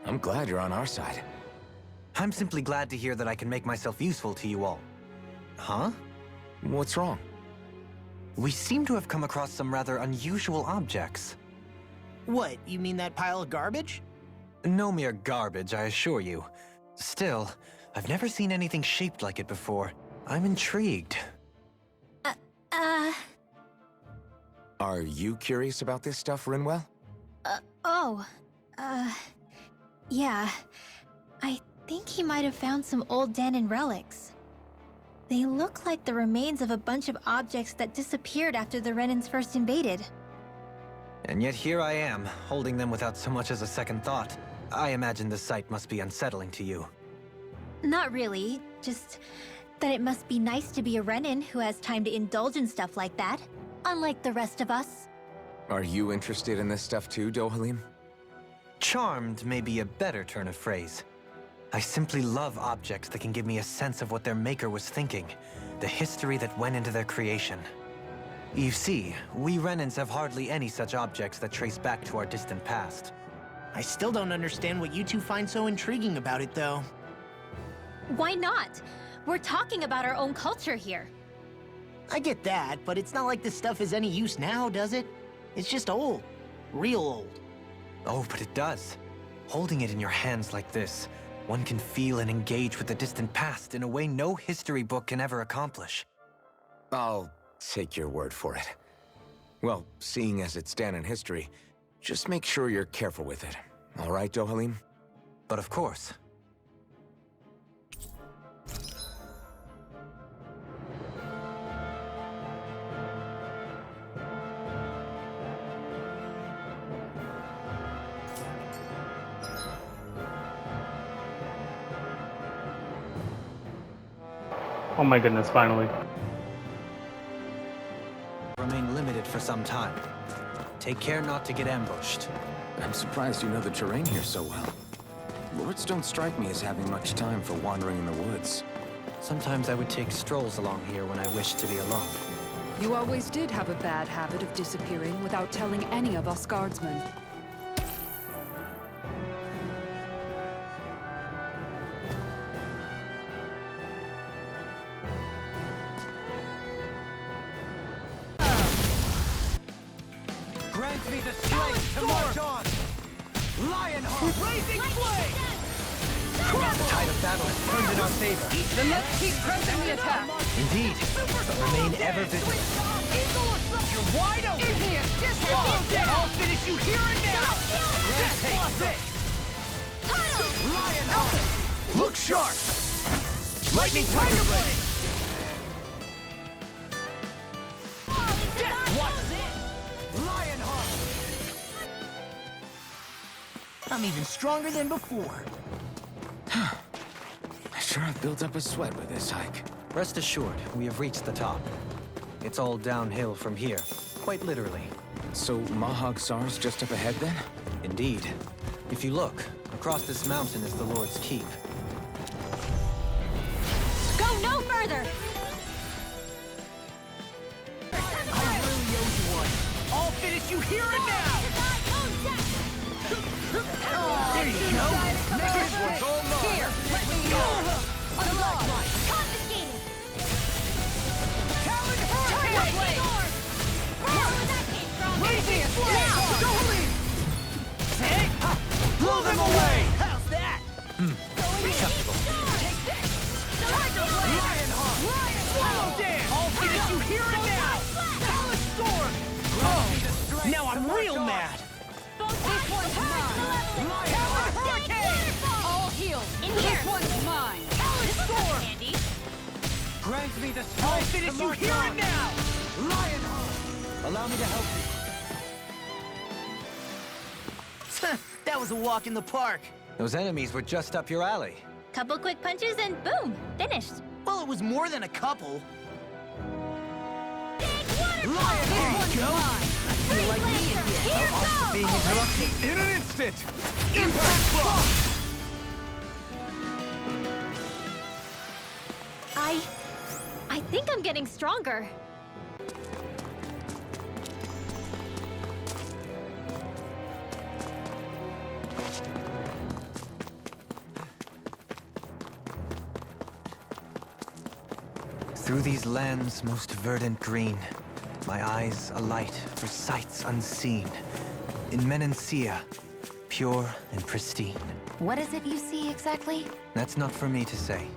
I'm glad you're on our side. I'm simply glad to hear that I can make myself useful to you all. Huh? What's wrong? We seem to have come across some rather unusual objects. What, you mean that pile of garbage? No mere garbage, I assure you. Still, I've never seen anything shaped like it before. I'm intrigued. Are you curious about this stuff, Rinwell? Yeah. I think he might have found some old Dahnan relics. They look like the remains of a bunch of objects that disappeared after the Renans first invaded. And yet here I am, holding them without so much as a second thought. I imagine the sight must be unsettling to you. Not really, just that it must be nice to be a Renan who has time to indulge in stuff like that, unlike the rest of us. Are you interested in this stuff too, Dohalim? Charmed may be a better turn of phrase. I simply love objects that can give me a sense of what their maker was thinking, the history that went into their creation. You see, we Renans have hardly any such objects that trace back to our distant past. I still don't understand what you two find so intriguing about it, though. Why not? We're talking about our own culture here. I get that, but it's not like this stuff is any use now, does it? It's just old. Real old. Oh, but it does. Holding it in your hands like this, one can feel and engage with the distant past in a way no history book can ever accomplish. I'll take your word for it. Well, seeing as it's Dahnan history, just make sure you're careful with it. All right, Dohalim? But of course. Oh my goodness, finally. Remain limited for some time. Take care not to get ambushed. I'm surprised you know the terrain here so well. Lords don't strike me as having much time for wandering in the woods. Sometimes I would take strolls along here when I wished to be alone. You always did have a bad habit of disappearing without telling any of us guardsmen. Grant me the strength to march on! Lionheart! Blazing flame! The tide of battle has turned in our favor. Then let's keep pressing the attack! Indeed, but remain ever vigilant. You're wide open! In here! I'll finish you here and now! Take this! Lionheart! Look sharp! Lightning Tiger Blade! Watch this! Lionheart! I'm even stronger than before. I sure have built up a sweat with this hike. Rest assured, we have reached the top. It's all downhill from here, quite literally. So Mahag Sar's just up ahead then? Indeed. If you look, across this mountain is the Lord's Keep. Go no further! I really owe you one. I'll finish you here and now! There you go! This one's all mine! Here, let me go! Unlock! Confiscated! Talon Tiger Hurricane! Blade! Where that came from? Blazing Flame! Now! Dohalim! Hey! Blow them away! How's that? Acceptable. Tiger Blade! Lionheart! Swallow Dance! I'll finish you here and now! Talon Storm! Oh, now I'm real mad! This one's mine! Talon Hurricane! All healed! In here! This one's mine! Storm! Andy? Grant me the I'll strength finish to you march here on. and now! Lionheart! Allow me to help you. That was a walk in the park. Those enemies were just up your alley. Couple quick punches and boom! Finished. Well, it was more than a couple. This one's mine! Feel like me in here. Being interrupted in an instant! Impact block! I think I'm getting stronger. Through these lands most verdant green, my eyes alight for sights unseen. In Menancia, pure and pristine. What is it you see exactly? That's not for me to say.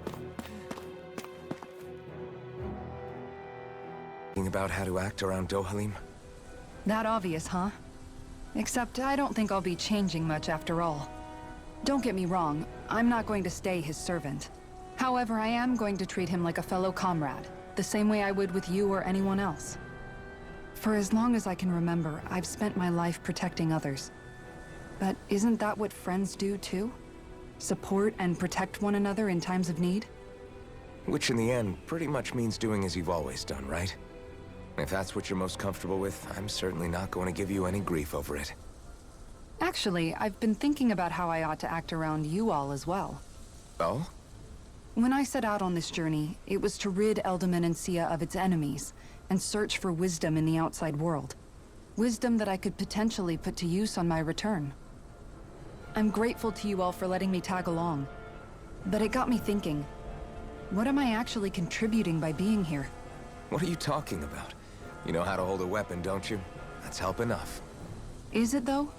Thinking about how to act around Dohalim? That obvious, huh? Except I don't think I'll be changing much after all. Don't get me wrong, I'm not going to stay his servant. However, I am going to treat him like a fellow comrade, the same way I would with you or anyone else. For as long as I can remember, I've spent my life protecting others. But isn't that what friends do too? Support and protect one another in times of need? Which in the end pretty much means doing as you've always done, right? If that's what you're most comfortable with, I'm certainly not going to give you any grief over it. Actually, I've been thinking about how I ought to act around you all as well. Oh? When I set out on this journey, it was to rid Elde Menancia of its enemies, and search for wisdom in the outside world. Wisdom that I could potentially put to use on my return. I'm grateful to you all for letting me tag along. But it got me thinking, what am I actually contributing by being here? What are you talking about? You know how to hold a weapon, don't you? That's help enough. Is it though?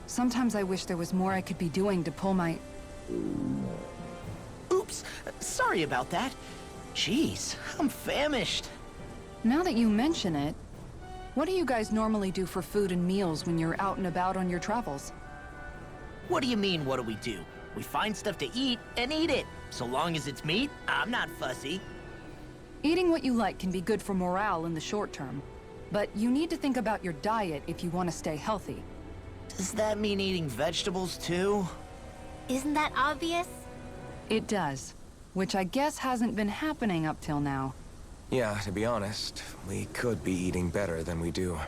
Sometimes I wish there was more I could be doing to pull my... Oops, sorry about that. Jeez, I'm famished. Now that you mention it, what do you guys normally do for food and meals when you're out and about on your travels? What do you mean, what do we do? We find stuff to eat and eat it. So long as it's meat, I'm not fussy. Eating what you like can be good for morale in the short term, but you need to think about your diet if you want to stay healthy. Does that mean eating vegetables too? Isn't that obvious? It does, which I guess hasn't been happening up till now. Yeah, to be honest, we could be eating better than we do.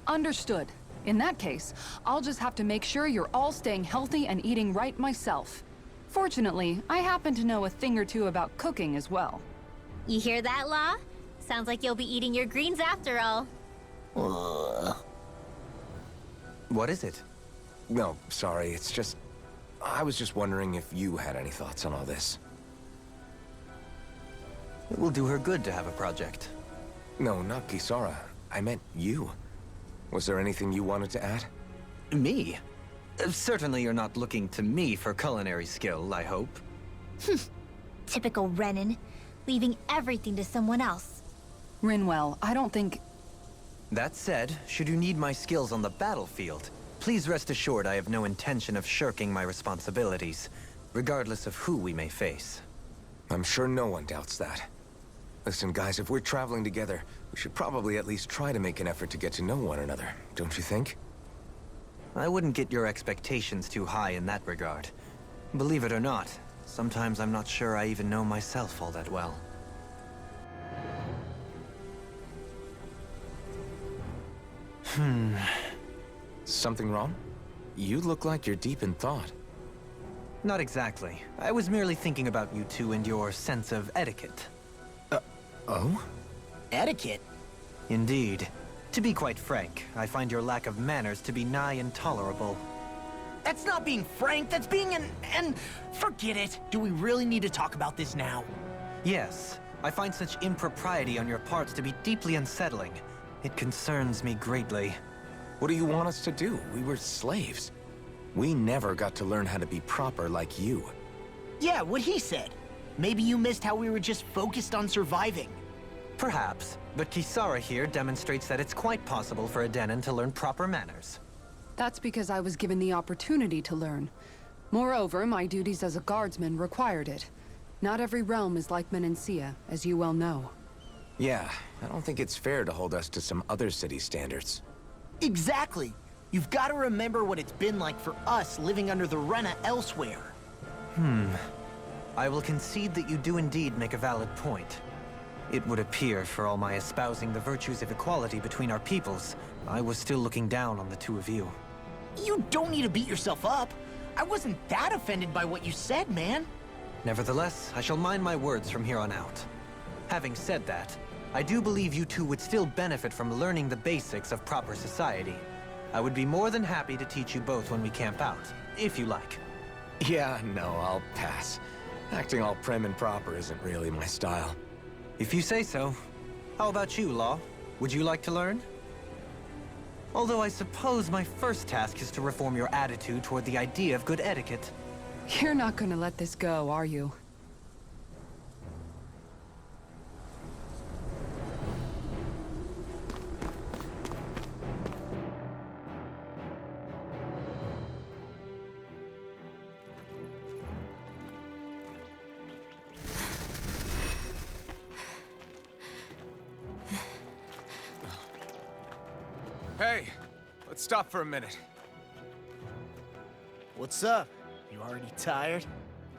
Understood. In that case, I'll just have to make sure you're all staying healthy and eating right myself. Fortunately, I happen to know a thing or two about cooking as well. You hear that, Law? Sounds like you'll be eating your greens after all. What is it? No, sorry, it's just... I was just wondering if you had any thoughts on all this. It will do her good to have a project. No, not Kisara. I meant you. Was there anything you wanted to add? Me? Certainly you're not looking to me for culinary skill, I hope. Typical Renan, leaving everything to someone else. Rinwell, I don't think... That said, should you need my skills on the battlefield, please rest assured I have no intention of shirking my responsibilities, regardless of who we may face. I'm sure no one doubts that. Listen, guys, if we're traveling together, we should probably at least try to make an effort to get to know one another, don't you think? I wouldn't get your expectations too high in that regard. Believe it or not, sometimes I'm not sure I even know myself all that well. Something wrong? You look like you're deep in thought. Not exactly. I was merely thinking about you two and your sense of etiquette. Oh? Etiquette? Indeed. To be quite frank, I find your lack of manners to be nigh intolerable. That's not being frank, that's being and forget it. Do we really need to talk about this now? Yes, I find such impropriety on your parts to be deeply unsettling. It concerns me greatly. What do you want us to do? We were slaves. We never got to learn how to be proper like you. Yeah, what he said. Maybe you missed how we were just focused on surviving. Perhaps, but Kisara here demonstrates that it's quite possible for a Denon to learn proper manners. That's because I was given the opportunity to learn. Moreover, my duties as a guardsman required it. Not every realm is like Menancia, as you well know. Yeah, I don't think it's fair to hold us to some other city standards. Exactly. You've got to remember what it's been like for us living under the Rena elsewhere. I will concede that you do indeed make a valid point. It would appear, for all my espousing the virtues of equality between our peoples, I was still looking down on the two of you. You don't need to beat yourself up. I wasn't that offended by what you said, man. Nevertheless, I shall mind my words from here on out. Having said that, I do believe you two would still benefit from learning the basics of proper society. I would be more than happy to teach you both when we camp out, if you like. Yeah, no, I'll pass. Acting all prim and proper isn't really my style. If you say so. How about you, Law? Would you like to learn? Although I suppose my first task is to reform your attitude toward the idea of good etiquette. You're not gonna let this go, are you? Hey, let's stop for a minute. What's up? You already tired?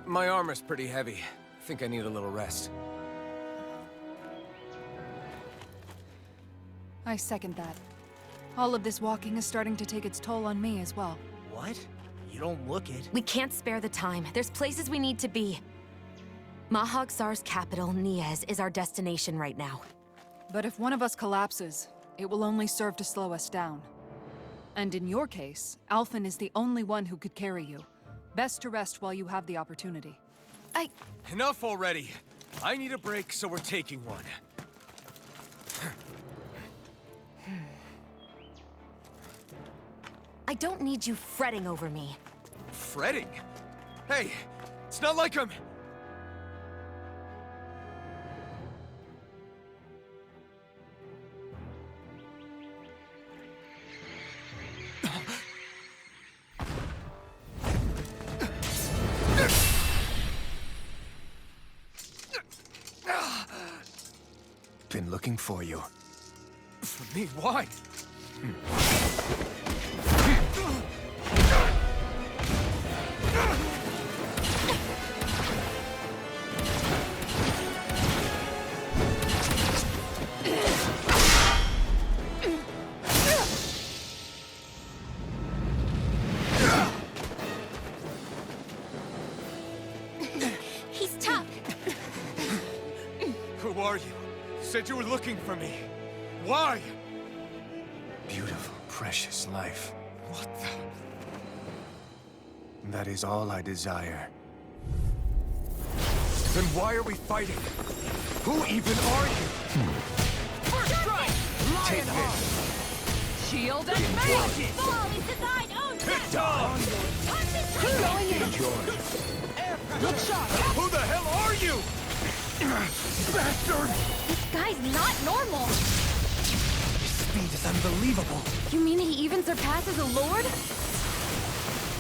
My armor's pretty heavy. I think I need a little rest. I second that. All of this walking is starting to take its toll on me as well. What? You don't look it. We can't spare the time. There's places we need to be. Mahag Sar's capital, Niez, is our destination right now. But if one of us collapses, it will only serve to slow us down. And in your case, Alphen is the only one who could carry you. Best to rest while you have the opportunity. Enough already. I need a break, so we're taking one. I don't need you fretting over me. Fretting? Hey, it's not like I'm... Been looking for you. For me? Why? He's tough. Who are you? Said you were looking for me. Why? Beautiful, precious life. What the... That is all I desire. Then why are we fighting? Who even are you? First strike! Take this. Shield and magic! Fall is thine own Hit dog! Going in. Enjoy. Good shot! Who the hell are you? Bastard! This guy's not normal. Speed is unbelievable. You mean he even surpasses a lord?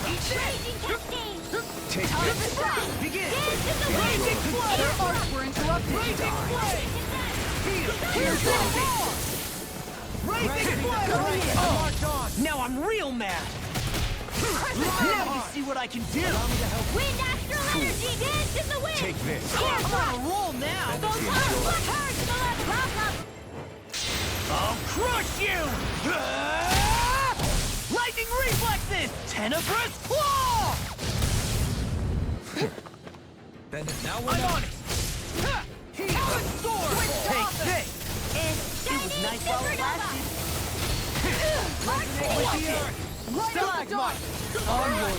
Raging cascade! Take Out of this. the ground! Begin! Raging flame! Their arts were interrupted. Raging flame! Here's the wall! Raging flame! March on! Now I'm real mad! Now you see what I can do! Wind astral energy! Dance in the wind! Take this. I'm on a roll now! Those arms turn to the left! Rock up! I'll crush you! Lightning reflexes! Tenebrous claw! Then now we're I'm not... on it! Healing sword! Take this! It was nice while it lasted. With the earth! Stalagmite! Onward!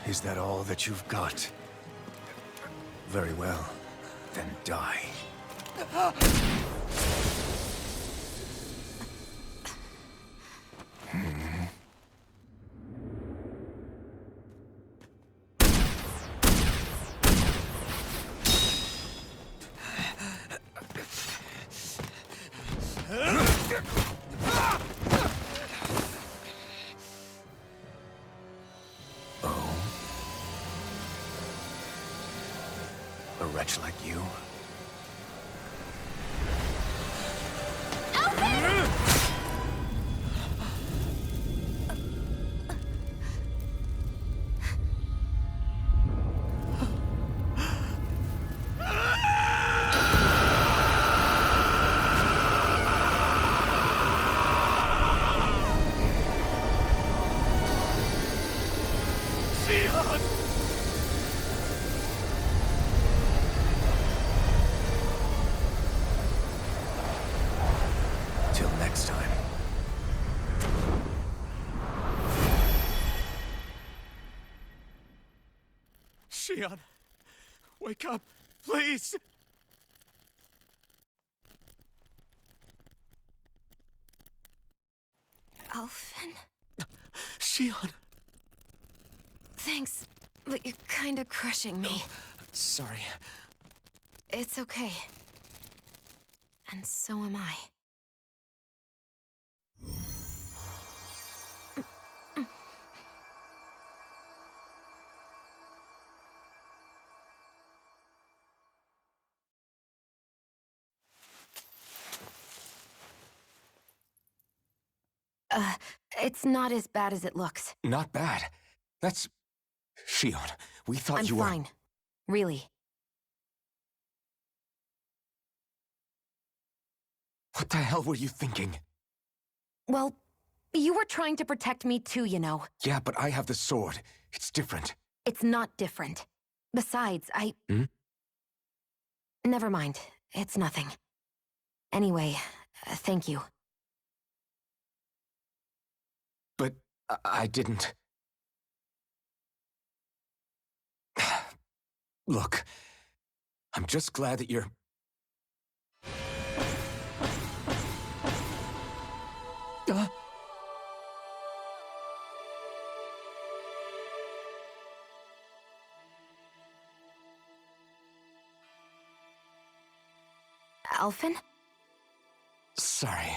Is that all that you've got? Very well. Then die. A wretch like you? Till next time. Shion, wake up, please! Alphen? Shion! Thanks, but you're kinda crushing me. Sorry. It's okay. And so am I. It's not as bad as it looks. Not bad. That's... Shion, we thought I'm you were... fine. Really. What the hell were you thinking? Well, you were trying to protect me too, you know. Yeah, but I have the sword. It's different. It's not different. Besides, Hmm? Never mind. It's nothing. Anyway, thank you. But I didn't... Look, I'm just glad that you're... Alphen? Sorry.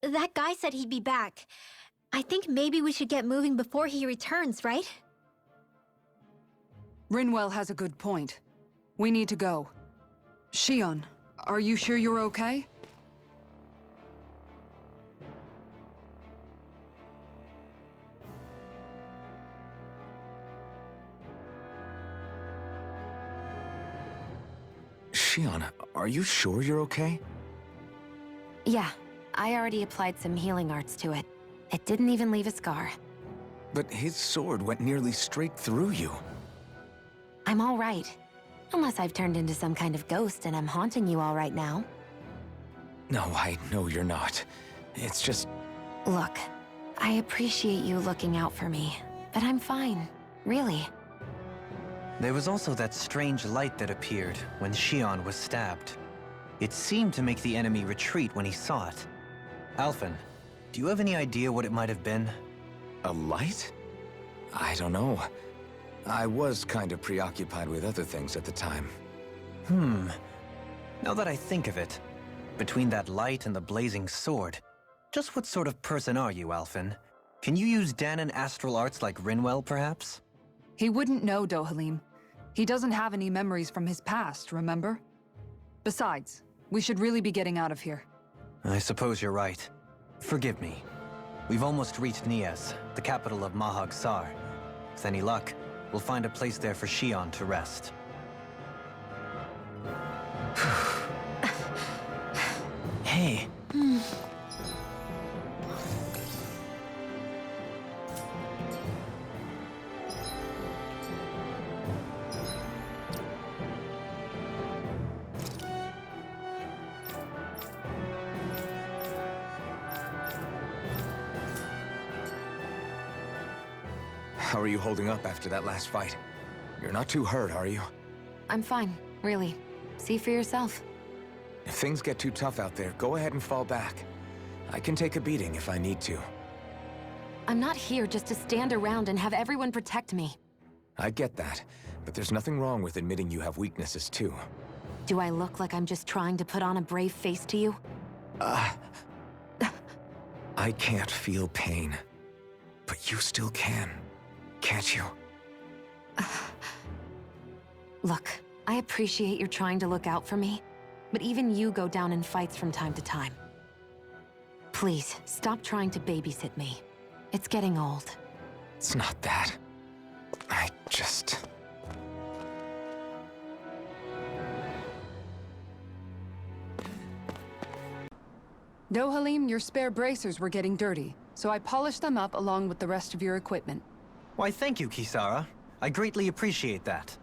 That guy said he'd be back. I think maybe we should get moving before he returns, right? Rinwell has a good point. We need to go. Shion, are you sure you're okay? Shion, are you sure you're okay? Yeah, I already applied some healing arts to it. It didn't even leave a scar. But his sword went nearly straight through you. I'm all right. Unless I've turned into some kind of ghost and I'm haunting you all right now. No, I know you're not. It's just... Look, I appreciate you looking out for me, but I'm fine. Really. There was also that strange light that appeared when Shion was stabbed. It seemed to make the enemy retreat when he saw it. Alphen, do you have any idea what it might have been? A light? I don't know. I was kind of preoccupied with other things at the time. Now that I think of it, between that light and the blazing sword, just what sort of person are you, Alphen? Can you use Dahnan astral arts like Rinwell, perhaps? He wouldn't know, Dohalim. He doesn't have any memories from his past, remember? Besides, we should really be getting out of here. I suppose you're right. Forgive me. We've almost reached Nias, the capital of Mahag Sar. With any luck, we'll find a place there for Shion to rest. Hey. How are you holding up after that last fight? You're not too hurt, are you? I'm fine, really. See for yourself. If things get too tough out there, go ahead and fall back. I can take a beating if I need to. I'm not here just to stand around and have everyone protect me. I get that, but there's nothing wrong with admitting you have weaknesses too. Do I look like I'm just trying to put on a brave face to you? I can't feel pain. But you still can, can't you? Look, I appreciate you're trying to look out for me, but even you go down in fights from time to time. Please, stop trying to babysit me. It's getting old. It's not that. I just... Dohalim, your spare bracers were getting dirty, so I polished them up along with the rest of your equipment. Why, thank you, Kisara. I greatly appreciate that.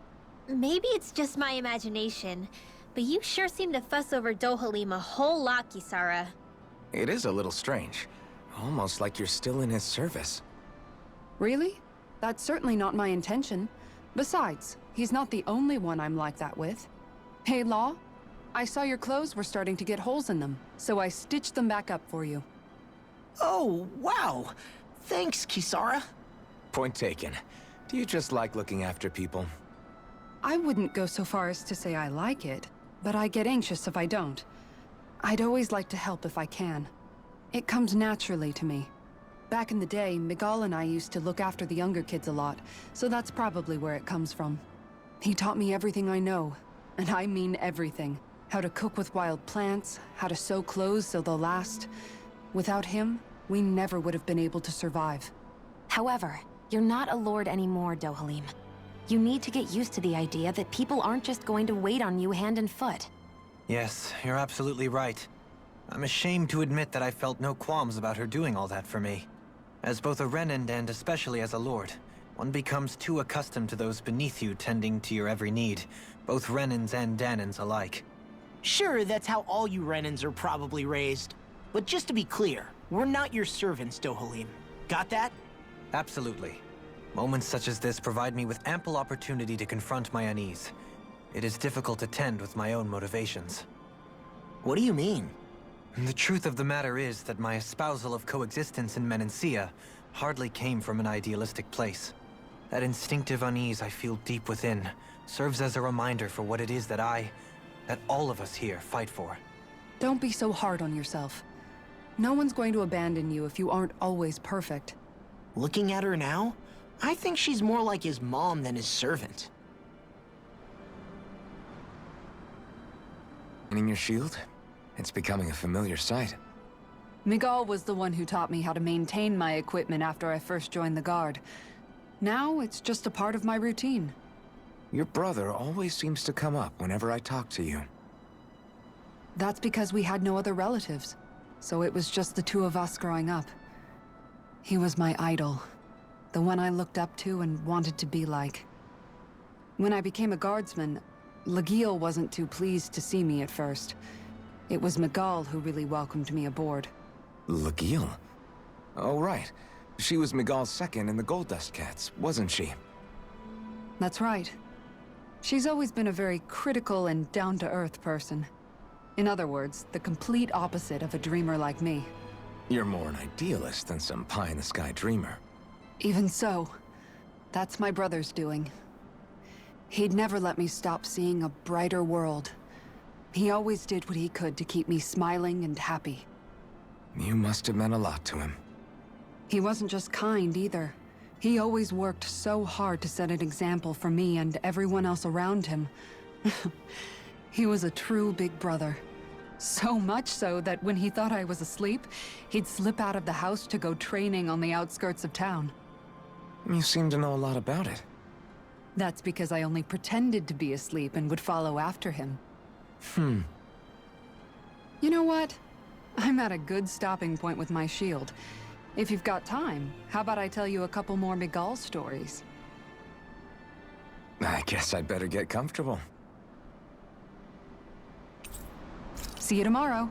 Maybe it's just my imagination, but you sure seem to fuss over Dohalim a whole lot, Kisara. It is a little strange. Almost like you're still in his service. Really? That's certainly not my intention. Besides, he's not the only one I'm like that with. Hey, Law, I saw your clothes were starting to get holes in them, so I stitched them back up for you. Oh, wow. Thanks, Kisara. Point taken. Do you just like looking after people? I wouldn't go so far as to say I like it, but I get anxious if I don't. I'd always like to help if I can. It comes naturally to me. Back in the day, Miguel and I used to look after the younger kids a lot, so that's probably where it comes from. He taught me everything I know, and I mean everything. How to cook with wild plants, how to sew clothes so they'll last. Without him, we never would have been able to survive. However, you're not a lord anymore, Dohalim. You need to get used to the idea that people aren't just going to wait on you hand and foot. Yes, you're absolutely right. I'm ashamed to admit that I felt no qualms about her doing all that for me. As both a Renan and especially as a lord, one becomes too accustomed to those beneath you tending to your every need, both Renans and Danans alike. Sure, that's how all you Renans are probably raised. But just to be clear, we're not your servants, Dohalim. Got that? Absolutely. Moments such as this provide me with ample opportunity to confront my unease. It is difficult to tend with my own motivations. What do you mean? The truth of the matter is that my espousal of coexistence in Menancia hardly came from an idealistic place. That instinctive unease I feel deep within serves as a reminder for what it is that all of us here fight for. Don't be so hard on yourself. No one's going to abandon you if you aren't always perfect. Looking at her now, I think she's more like his mom than his servant. In your shield? It's becoming a familiar sight. Miguel was the one who taught me how to maintain my equipment after I first joined the Guard. Now, it's just a part of my routine. Your brother always seems to come up whenever I talk to you. That's because we had no other relatives, so it was just the two of us growing up. He was my idol, the one I looked up to and wanted to be like. When I became a guardsman, Lagiel wasn't too pleased to see me at first. It was Miguel who really welcomed me aboard. Lagiel? Oh, right. She was Miguel's second in the Gold Dust Cats, wasn't she? That's right. She's always been a very critical and down-to-earth person. In other words, the complete opposite of a dreamer like me. You're more an idealist than some pie-in-the-sky dreamer. Even so, that's my brother's doing. He'd never let me stop seeing a brighter world. He always did what he could to keep me smiling and happy. You must have meant a lot to him. He wasn't just kind, either. He always worked so hard to set an example for me and everyone else around him. He was a true big brother. So much so that when he thought I was asleep, he'd slip out of the house to go training on the outskirts of town. You seem to know a lot about it. That's because I only pretended to be asleep and would follow after him. You know what? I'm at a good stopping point with my shield. If you've got time, how about I tell you a couple more Miguel stories? I guess I'd better get comfortable. See you tomorrow.